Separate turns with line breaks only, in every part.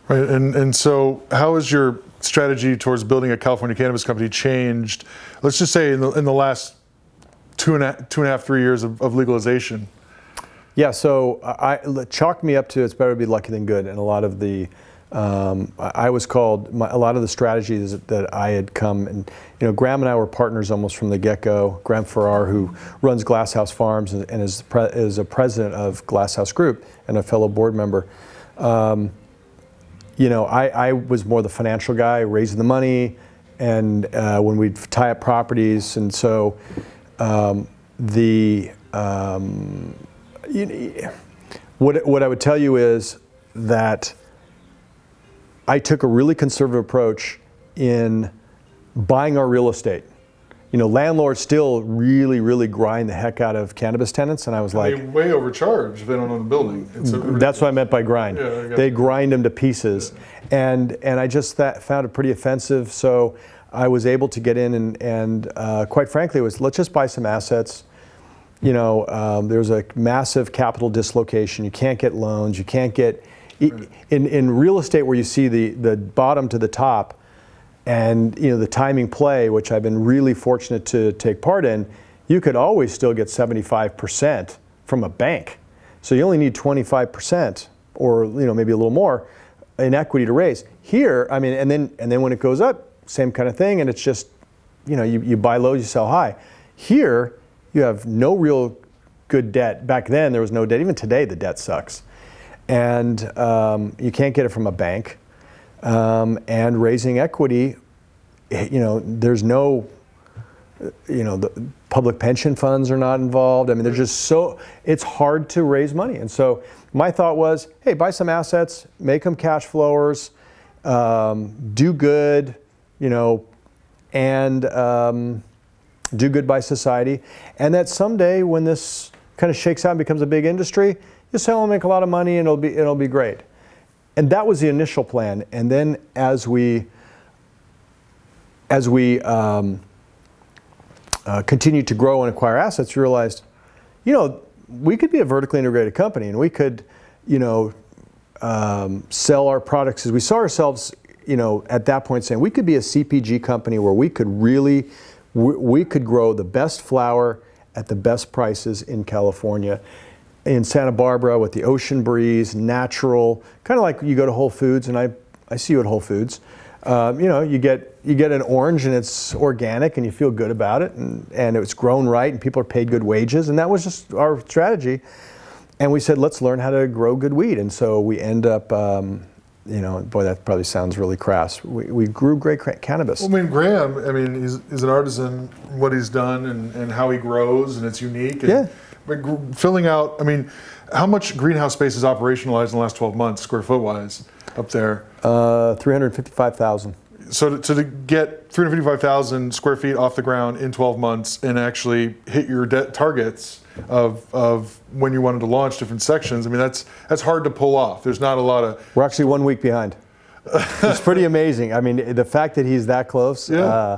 Right, and so how has your strategy towards building a California cannabis company changed, let's just say in the last two and a half, 3 years of legalization?
Yeah, so chalk me up to it's better to be lucky than good. And a lot of the, I was called, a lot of the strategies that I had come, and Graham and I were partners almost from the get-go. Graham Farrar, who runs Glasshouse Farms and is a president of Glasshouse Group and a fellow board member. I was more the financial guy, raising the money, and when we'd tie up properties, and so what I would tell you is that I took a really conservative approach in buying our real estate. Landlords still really, really grind the heck out of cannabis tenants, and I was like,
they way overcharge if they don't own the building.
That's what I meant by grind.
Yeah,
they grind them to pieces, and I just found it pretty offensive. So I was able to get in and quite frankly, let's just buy some assets. There's a massive capital dislocation. You can't get loans. You can't get in real estate where you see the bottom to the top. And the timing play, which I've been really fortunate to take part in, you could always still get 75% from a bank. So you only need 25%, or maybe a little more, in equity to raise. Here, and then when it goes up, same kind of thing, and it's just, you buy low, you sell high. Here, you have no real good debt. Back then, there was no debt. Even today, the debt sucks, and you can't get it from a bank. And raising equity, there's no, the public pension funds are not involved. They're just it's hard to raise money. And so my thought was, hey, buy some assets, make them cash flowers, do good, and do good by society. And that someday when this kind of shakes out and becomes a big industry, you sell and make a lot of money and it'll be great. And that was the initial plan. And then as we continued to grow and acquire assets, we realized, we could be a vertically integrated company, and we could, sell our products. As we saw ourselves, at that point saying we could be a CPG company where we could really, we could grow the best flower at the best prices in California. In Santa Barbara with the ocean breeze, natural, kind of like you go to Whole Foods, and I see you at Whole Foods. You get an orange and it's organic and you feel good about it, and it's grown right and people are paid good wages, and that was just our strategy. And we said, let's learn how to grow good weed, and so we end up, boy, that probably sounds really crass. We grew great cannabis.
Well, Graham, he's an artisan, what he's done and how he grows, and it's unique. And,
yeah.
But filling out, how much greenhouse space is operationalized in the last 12 months, square foot wise, up there?
355,000.
So to get 355,000 square feet off the ground in 12 months and actually hit your targets of when you wanted to launch different sections, that's hard to pull off. There's not a lot of...
We're actually 1 week behind. It's pretty amazing. The fact that he's that close.
Yeah.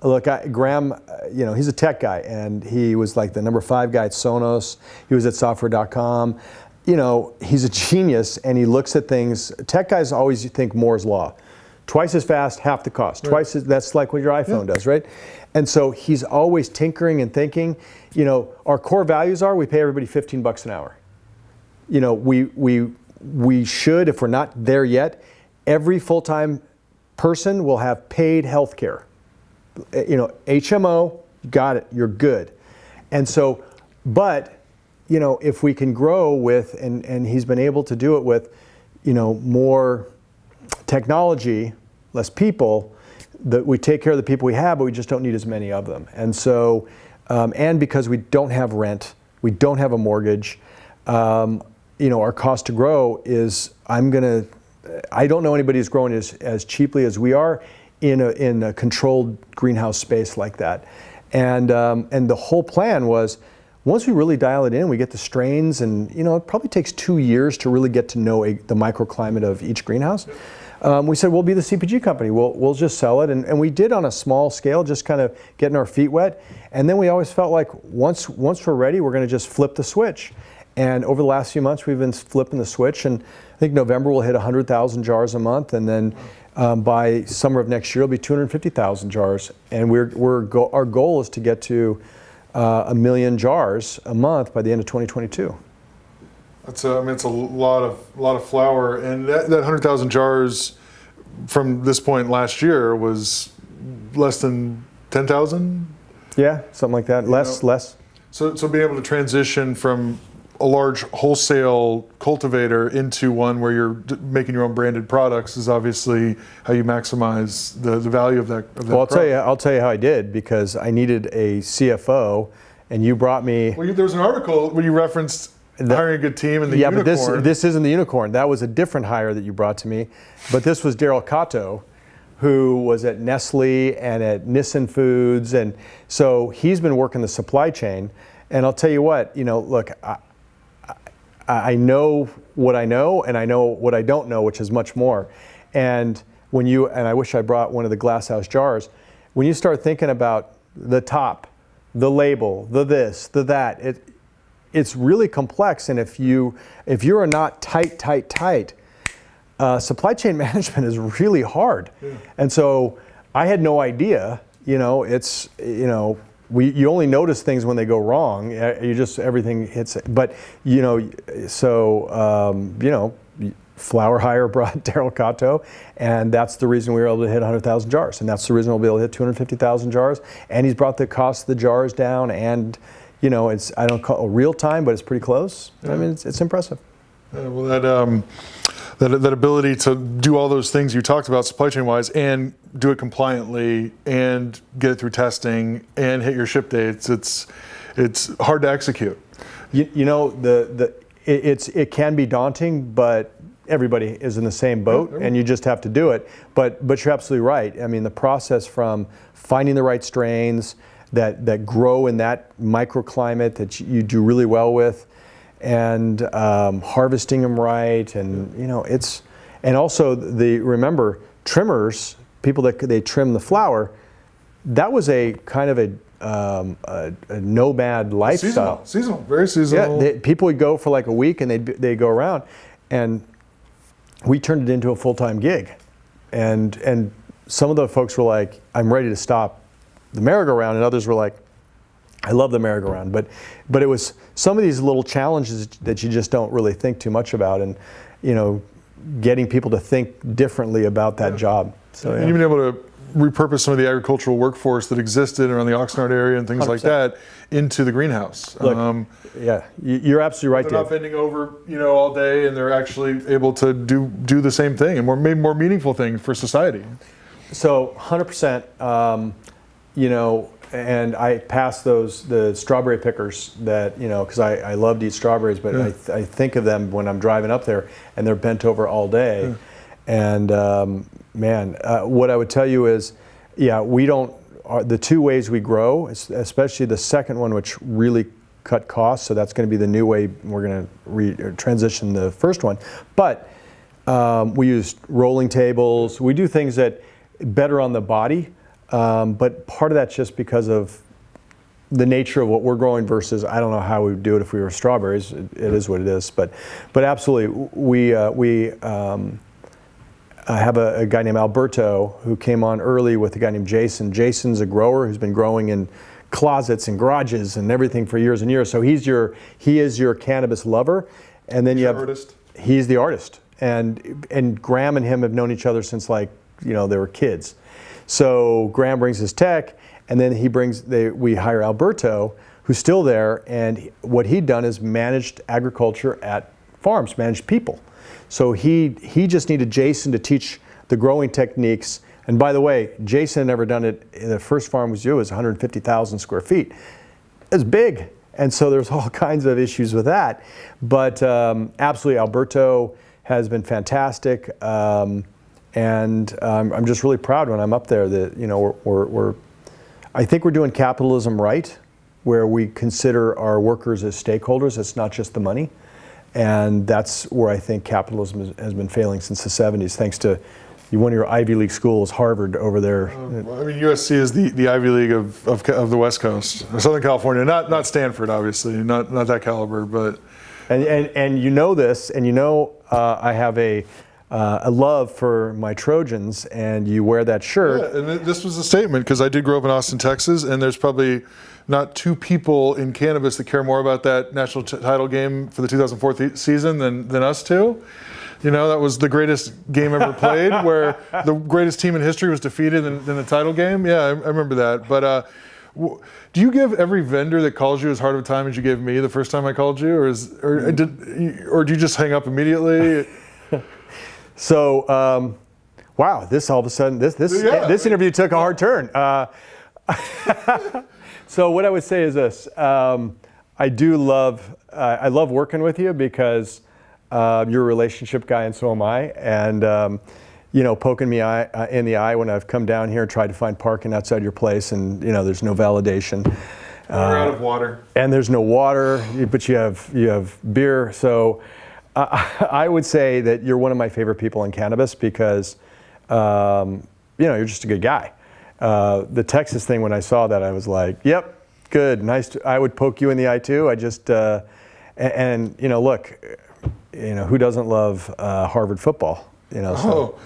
Look, Graham, he's a tech guy, and he was like the number 5 guy at Sonos. He was at software.com. He's a genius, and he looks at things. Tech guys always think Moore's law. Twice as fast, half the cost.
Right.
That's like what your iPhone does, right? And so he's always tinkering and thinking. Our core values are we pay everybody $15 an hour. We should, if we're not there yet, every full-time person will have paid health care. HMO, got it, you're good. And so, but, if we can grow with, and he's been able to do it with, more technology, less people, that we take care of the people we have, but we just don't need as many of them. And so, and because we don't have rent, we don't have a mortgage, our cost to grow is, I don't know anybody who's growing as cheaply as we are in a controlled greenhouse space like that. And the whole plan was, once we really dial it in, we get the strains, and it probably takes 2 years to really get to know the microclimate of each greenhouse. We said, we'll be the CPG company. We'll just sell it. And we did on a small scale, just kind of getting our feet wet. And then we always felt like once we're ready, we're going to just flip the switch. And over the last few months, we've been flipping the switch, and I think November we'll hit 100,000 jars a month, and then by summer of next year, it'll be 250,000 jars. And our goal is to get to 1 million jars a month by the end of 2022.
It's a lot of flower, and that 100,000 jars from this point last year was less than 10,000.
Yeah, something like that. Less.
So being able to transition from a large wholesale cultivator into one where you're making your own branded products is obviously how you maximize the value of that.
Well, I'll tell you how I did, because I needed a CFO, and you brought me.
Well, there was an article where you referenced hiring a good team and the unicorn.
Yeah, but this isn't the unicorn. That was a different hire that you brought to me. But this was Daryl Kato, who was at Nestle and at Nissan Foods, and so he's been working the supply chain. And I'll tell you what, look, I know what I know, and I know what I don't know, which is much more. And I wish I brought one of the glasshouse jars. When you start thinking about the top, the label, the this, the that, it's really complex. And if you are not tight, supply chain management is really hard. Yeah. And so I had no idea. You only notice things when they go wrong. Everything hits it. But FlowerHire brought Daryl Kato, and that's the reason we were able to hit 100,000 jars, and that's the reason we'll be able to hit 250,000 jars. And he's brought the cost of the jars down, and I don't call it real time, but it's pretty close. Yeah. I mean, it's impressive.
Well, that ability to do all those things you talked about supply chain wise, and do it compliantly, and get it through testing, and hit your ship dates, it's hard to execute.
It can be daunting, but everybody is in the same boat, and you just have to do it. But you're absolutely right. I mean, the process from finding the right strains that grow in that microclimate that you do really well with, and harvesting them right, and and also remember, trimmers, people that they trim the flower, that was a kind of a nomad lifestyle.
Seasonal, very seasonal.
Yeah, people would go for like a week, and they'd go around, and we turned it into a full-time gig, and some of the folks were like, "I'm ready to stop the merry-go-round," and others were like, "I love the merry-go-round," but it was some of these little challenges that you just don't really think too much about, and getting people to think differently about that job. So
and you've been able to repurpose some of the agricultural workforce that existed around the Oxnard area and things 100%. Like that into the greenhouse.
Look, you're absolutely right.
They're not bending over, all day, and they're actually able to do the same thing and maybe more meaningful thing for society.
So 100%. And I pass the strawberry pickers that, because I love to eat strawberries, but I think of them when I'm driving up there, and they're bent over all day. And what I would tell you is, the two ways we grow, especially the second one, which really cut costs, so that's going to be the new way we're going to transition the first one. But we use rolling tables. We do things that better on the body. But part of that's just because of the nature of what we're growing versus I don't know how we would do it if we were strawberries. It is what it is. But absolutely, we have a guy named Alberto who came on early with a guy named Jason. Jason's a grower who's been growing in closets and garages and everything for years and years. So he is your cannabis lover, and then you have
artist.
He's the artist, and Graham and him have known each other since they were kids. So Graham brings his tech, and then we hire Alberto, who's still there, and what he'd done is managed agriculture at farms, managed people. So he just needed Jason to teach the growing techniques. And by the way, Jason had never done it. The first farm was 150,000 square feet. It's big, and so there's all kinds of issues with that. But absolutely, Alberto has been fantastic. And I'm just really proud when I'm up there that I think we're doing capitalism right, where we consider our workers as stakeholders. It's not just the money, and that's where I think capitalism has been failing since the 70s, thanks to one of your Ivy League schools, Harvard, over there.
USC is the Ivy League of the West Coast, Southern California. Not Stanford, obviously, not that caliber, but
And you know this, and you know I have a love for my Trojans, and you wear that shirt.
Yeah, and this was a statement because I did grow up in Austin, Texas, and there's probably not two people in cannabis that care more about that national title game for the 2004 season than us two. You know, that was the greatest game ever played, where the greatest team in history was defeated in the title game. Yeah, I remember that. But do you give every vendor that calls you as hard of a time as you gave me the first time I called you, or do you just hang up immediately?
So, wow, this all of a sudden, this interview took a hard turn. So what I would say is this: I love working with you because you're a relationship guy, and so am I. And you know, poking me in the eye when I've come down here and tried to find parking outside your place, and you know, there's no validation.
We're out of water. And
there's no water, but you have beer. So I would say that you're one of my favorite people in cannabis because you know, you're just a good guy. The Texas thing, when I saw that, I was like, yep, good, nice. I would poke you in the eye too. I just and you know, look, you know, who doesn't love Harvard football? You know. So.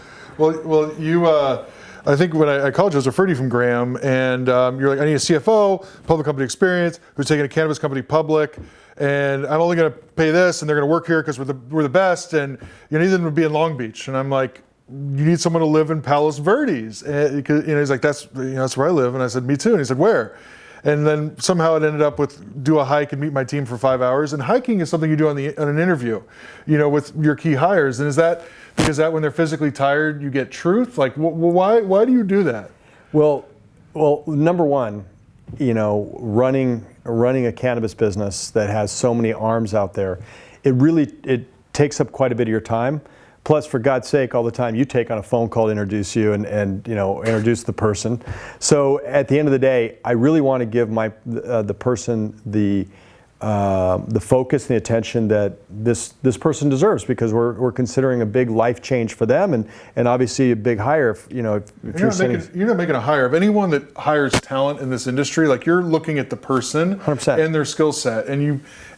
Oh, well, you. I think when I called you, I was referred to you from Graham, and you're like, I need a CFO, public company experience, who's taking a cannabis company public, and I'm only going to pay this, and they're going to work here because we're the best, and you know, either would be in Long Beach, and I'm like, you need someone to live in Palos Verdes, and you know, he's like, that's where I live, and I said, me too, and he said, where? And then somehow it ended up with do a hike and meet my team for 5 hours. And hiking is something you do on an interview, you know, with your key hires. And is that because that when they're physically tired, you get truth? Like, why do you do that?
Well, number one, you know, running a cannabis business that has so many arms out there, it takes up quite a bit of your time. Plus, for God's sake, all the time you take on a phone call to introduce you and you know, introduce the person. So at the end of the day, I really want to give the person the focus and the attention that this person deserves, because we're considering a big life change for them, and obviously a big hire. You know, if
you're not making a hire of anyone that hires talent in this industry. Like, you're looking at the person
100%.
And their skill set,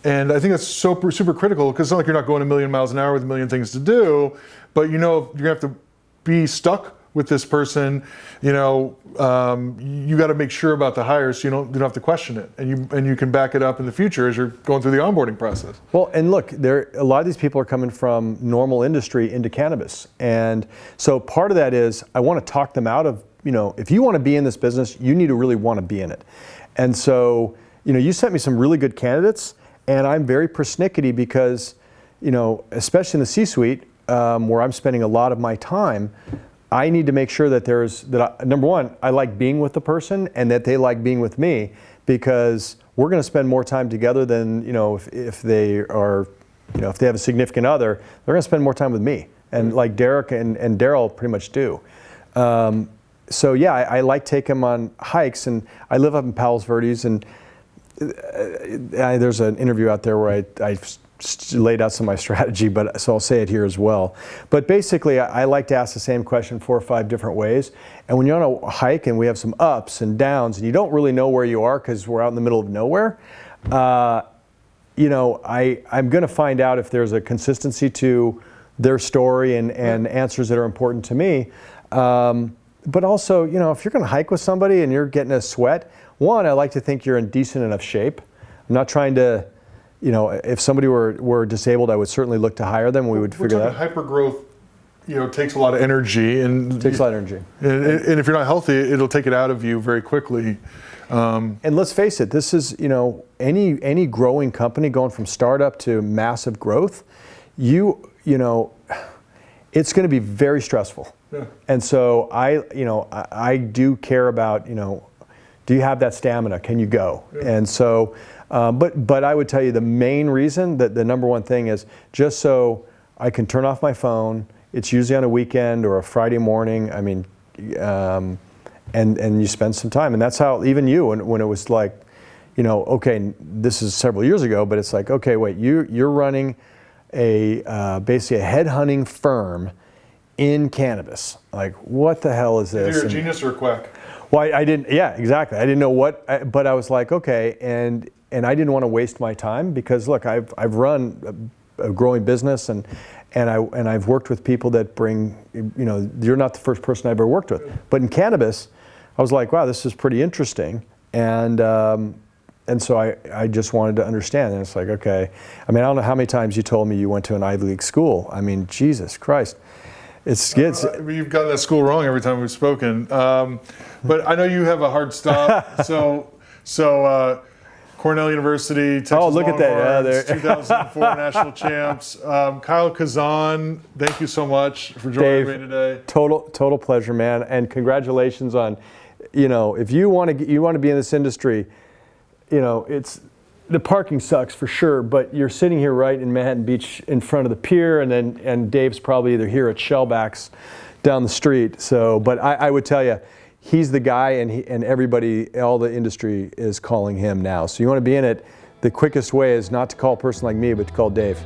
and I think that's super critical, because it's not like you're not going a million miles an hour with a million things to do, but you know, you're gonna have to be stuck with this person. You know, you got to make sure about the hire, so you don't have to question it, and you can back it up in the future as you're going through the onboarding process.
Well, and look, a lot of these people are coming from normal industry into cannabis, and so part of that is I want to talk them out of, you know, if you want to be in this business, you need to really want to be in it. And so, you know, you sent me some really good candidates, and I'm very persnickety because, you know, especially in the C-suite, where I'm spending a lot of my time, I need to make sure that number one, I like being with the person, and that they like being with me, because we're going to spend more time together than, you know, if they are, you know, if they have a significant other, they're going to spend more time with me, and like Derek and Daryl pretty much do. So yeah, I like taking them on hikes, and I live up in Palos Verdes, and there's an interview out there where I laid out some of my strategy, but so I'll say it here as well. But basically, I like to ask the same question 4 or 5 different ways. And when you're on a hike and we have some ups and downs, and you don't really know where you are because we're out in the middle of nowhere, you know, I'm going to find out if there's a consistency to their story and answers that are important to me. But also, you know, if you're going to hike with somebody and you're getting a sweat, one, I like to think you're in decent enough shape. I'm not trying to, you know, if somebody were disabled, I would certainly look to hire them. We would figure that.
Hypergrowth, you know, takes a lot of energy, and
takes a lot of energy.
And if you're not healthy, it'll take it out of you very quickly.
And let's face it, this is, you know, any growing company going from startup to massive growth, you know, it's going to be very stressful. Yeah. And so I do care about, you know, do you have that stamina? Can you go? Yeah. And so, but I would tell you the main reason, that the number one thing is just so I can turn off my phone. It's usually on a weekend or a Friday morning. I mean, and you spend some time, and that's how even you, when it was like, you know, okay, this is several years ago, but it's like, okay, wait, you're running basically a headhunting firm in cannabis. Like, what the hell is this?
Either you're a genius or a quack.
Well, I didn't. Yeah, exactly. I didn't know what, but I was like, okay, and I didn't want to waste my time because look, I've run a growing business and I've worked with people that bring, you're not the first person I've ever worked with, but in cannabis, I was like, wow, this is pretty interesting, and so I just wanted to understand, and it's like, okay, I mean, I don't know how many times you told me you went to an Ivy League school. I mean, Jesus Christ. It's
you've gotten that school wrong every time we've spoken. But I know you have a hard stop. So Cornell University, Texas
look at that.
Longhorns, 2004 national champs. Kyle Kazan, thank you so much for joining me today.
Total pleasure, man, and congratulations on, if you want to be in this industry, it's. The parking sucks for sure, but you're sitting here right in Manhattan Beach in front of the pier, and Dave's probably either here at Shellbacks down the street. So, but I would tell you, he's the guy, and everybody, all the industry is calling him now. So you want to be in it, the quickest way is not to call a person like me, but to call Dave.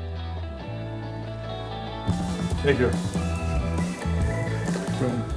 Thank you. Boom.